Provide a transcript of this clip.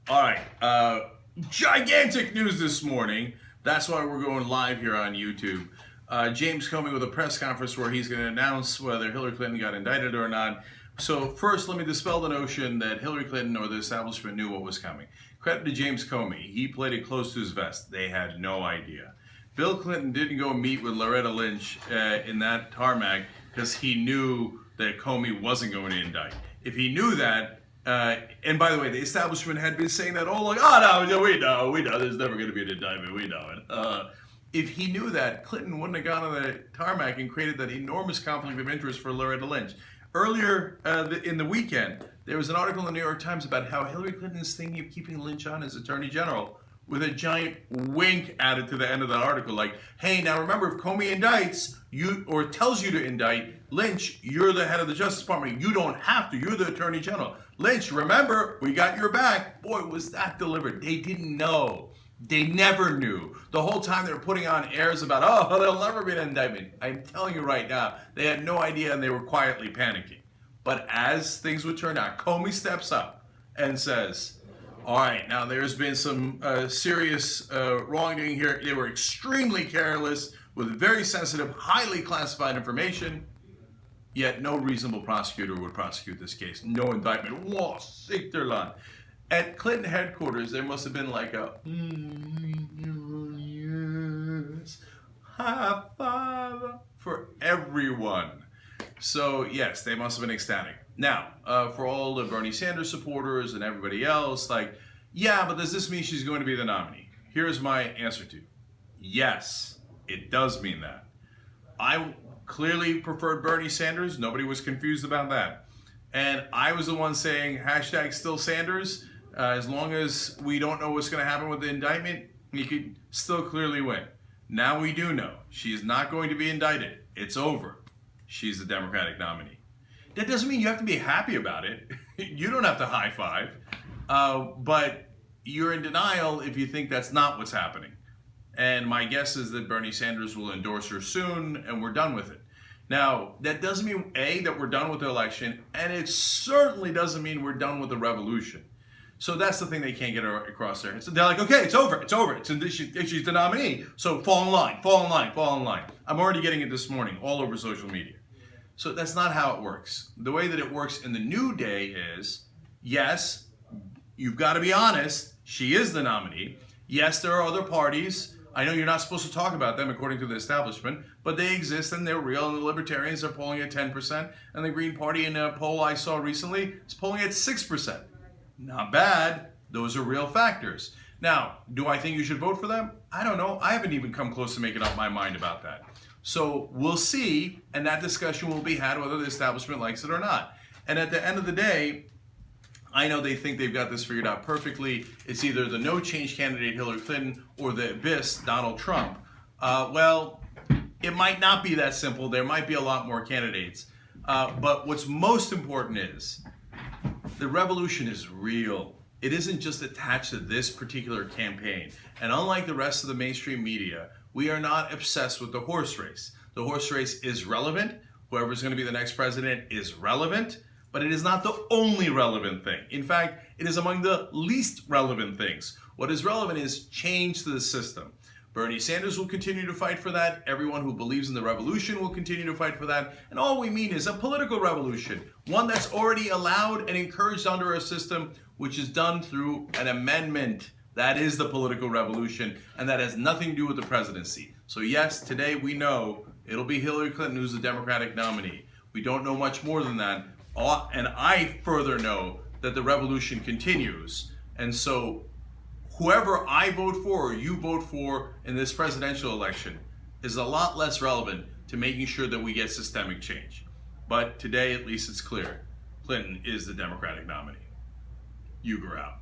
All right, gigantic news this morning. That's why we're going live here on YouTube. James Comey with a press conference where he's going to announce whether Hillary Clinton got indicted or not. So first, let me dispel the notion that Hillary Clinton or the establishment knew what was coming. Credit to James Comey. He played it close to his vest. They had no idea. Bill Clinton didn't go meet with Loretta Lynch in that tarmac because he knew that Comey wasn't going to indict. If he knew that, and by the way, the establishment had been saying that all along. Oh no, we know, there's never going to be an indictment, we know it. If he knew that, Clinton wouldn't have gone on the tarmac and created that enormous conflict of interest for Loretta Lynch. Earlier in the weekend, there was an article in the New York Times about how Hillary Clinton is thinking of keeping Lynch on as Attorney General, with a giant wink added to the end of the article, like, hey, now remember, if Comey indicts you or tells you to indict Lynch, you're the head of the Justice Department. You don't have to. You're the Attorney General. Lynch, remember, we got your back. Boy, was that delivered. They didn't know. They never knew. The whole time they were putting on airs about, oh, there'll never be an indictment. I'm telling you right now, they had no idea and they were quietly panicking. But as things would turn out, Comey steps up and says, all right, now there's been some serious wrongdoing here. They were extremely careless with very sensitive, highly classified information, yet no reasonable prosecutor would prosecute this case. No indictment. Whoa, Sichterland. At Clinton headquarters, there must have been like a high five for everyone. So yes, they must have been ecstatic. Now, for all the Bernie Sanders supporters and everybody else, like, yeah, but does this mean she's going to be the nominee? Here's my answer to you. Yes, it does mean that. I clearly preferred Bernie Sanders. Nobody was confused about that. And I was the one saying, hashtag still Sanders. As long as we don't know what's going to happen with the indictment, he could still clearly win. Now we do know. She is not going to be indicted. It's over. She's the Democratic nominee. That doesn't mean you have to be happy about it. You don't have to high five. But you're in denial if you think that's not what's happening. And my guess is that Bernie Sanders will endorse her soon and we're done with it. Now, that doesn't mean, A, that we're done with the election, and it certainly doesn't mean we're done with the revolution. So that's the thing they can't get across there. So they're like, okay, it's over. She's the nominee. So fall in line. I'm already getting it this morning all over social media. So that's not how it works. The way that it works in the new day is, yes, you've got to be honest, she is the nominee. Yes, there are other parties. I know you're not supposed to talk about them according to the establishment, but they exist and they're real, and the Libertarians are polling at 10%, and the Green Party in a poll I saw recently is polling at 6%. Not bad. Those are real factors. Now, do I think you should vote for them? I don't know. I haven't even come close to making up my mind about that. So we'll see, and that discussion will be had whether the establishment likes it or not. And at the end of the day, I know they think they've got this figured out perfectly. It's either the no change candidate Hillary Clinton or the abyss Donald Trump. Well, it might not be that simple. There might be a lot more candidates. But what's most important is the revolution is real. It isn't just attached to this particular campaign. And unlike the rest of the mainstream media, we are not obsessed with the horse race. The horse race is relevant. Whoever's going to be the next president is relevant, but it is not the only relevant thing. In fact, it is among the least relevant things. What is relevant is change to the system. Bernie Sanders will continue to fight for that. Everyone who believes in the revolution will continue to fight for that. And all we mean is a political revolution, one that's already allowed and encouraged under a system which is done through an amendment. That is the political revolution, and that has nothing to do with the presidency. So yes, today we know it'll be Hillary Clinton who's the Democratic nominee. We don't know much more than that. And I further know that the revolution continues. And so whoever I vote for or you vote for in this presidential election is a lot less relevant to making sure that we get systemic change. But today, at least it's clear, Clinton is the Democratic nominee. Uygur out.